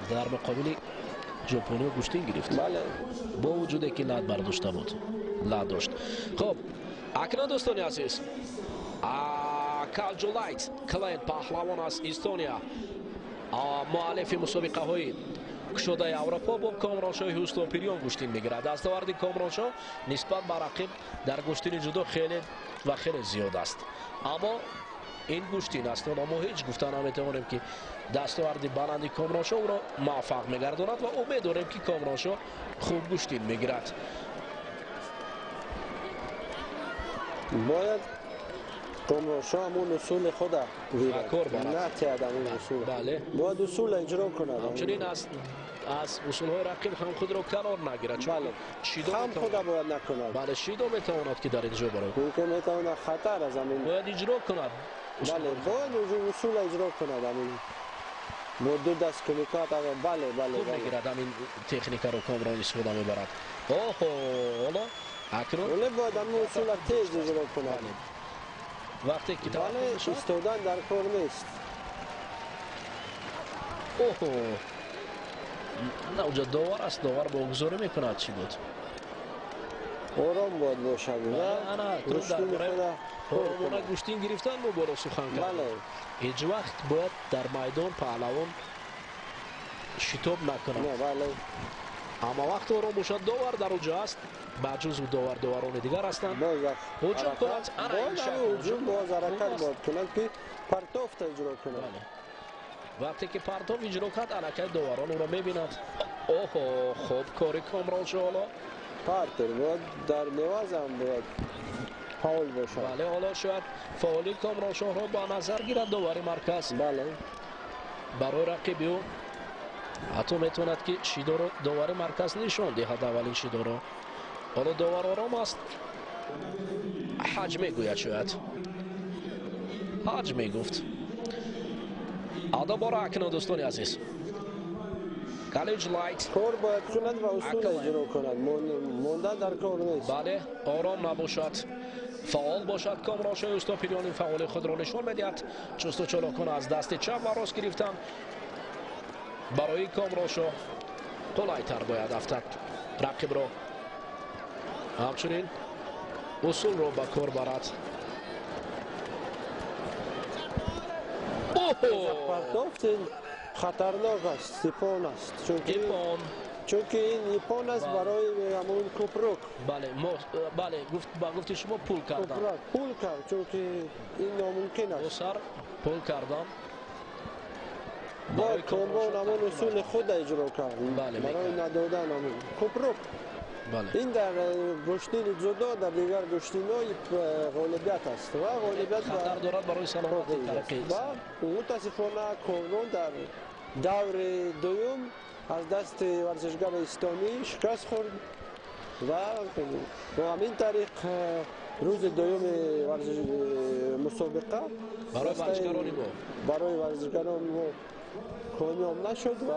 در مقابل ژاپنی گوشتین گرفت. بله. با وجودی که لعب برداشته بود. لعب داشت. خب اکنون دوستان عزیز کالجولایت کلین پهلوان از استونیا مؤلف مسابقه های کشوده اروپا با کامرانشاه هیوستون پیریون گوشتین میگیرد. دستاورد کامرانشاه نسبت به رقیب در گوشتین جدو خیلی و خیلی زیاد است، اما این گوشتین است. ما هیچ گفتن نمیتوانیم که دستاورد بلند کامرانشاه او را موفق میگرداند و امید داریم که کامرانشاه خوب گوشتین میگیرد. باید کامرانشاه همون اصول خود نه تیاد همون اصول. بله. باید اصول اجرا کند. همچنین از اصول های رقیب هم خود را کنار نگیرد. بله. هم خود باید نکند. بله. شیدو میتواند که در اینجا برای که میتواند خطر از همین باید اجرا کند. بله. باید اصول اجرا کند. همین مدد دست کمیکات بله خوب میگیرد. همین تکنیک رو کامران استفاده میبرد. حالا اکنون باید همین اصول تیز اجرا کند. وقتی که بله ایستادن در کار نیست. نه اونجا داور است. داور بگذاری میکند. چی بود؟ آرام باید باشد. نه تو در گوشتین گرفتن مو برو سخن کرد. بله. هیچ وقت باید در میدان پهلوان شتاب نکنند. نه بله. اما وقت آرام باشد داور در اونجا است. بجز داوران دیگر هستند. هجوم کند. هجوم باز حرکت باید کند که پرتافت اجرا کند. وقتی که پرتاف اجرا کرد حرکت داوران او را میبیند. خوب کاری کامرانشاه. حالا پرتر باید در نواز هم باید فاول باشد. بله. حالا شاید فاولی کامرانشاه را با نظر گیرد داوری مرکز. بله. برای رقیب او حتی میتواند که شیدو را داوری مرکز نشان دهد. اولین شیدو را حالا داور آرام است. حج میگوید. شاید حج میگفت. ادبار اکنون دوستان عزیز کالجولایت کار باید کند و اصول اجرا کند. مانده در کار نیست. بله. آرام نباشد، فعال باشد. کامرانشاه هیوستون پیریون این فعالی خود را نشان میدهد. چست و چالاکانه از دست چپ و راست گرفتن برای کامرانشاه قلایتر باید افتد رقیب را. همچنین اصول را به کار برد. پرتافت خطرناک است. سیپان است. چون که این ایپان است برای همون کپروک. بله. گفت شما پول کردم. پول کرد چون که این ناممکن است. دو سر پول کردم. باید کامران همون اصول خود اجرا کرد. برای ندادن همون کپروک. این در گوشتین جدا در دیگر گوشتین‌های غالبیت است و غالبیت خطر دارد برای سلامت ترقی. و متاسفانه کامران در دور دوم از دست ورزشگر استونی شکست خورد و با همین طریق روز دوم مسابقه برای ورزشگران ما کامیاب نشد و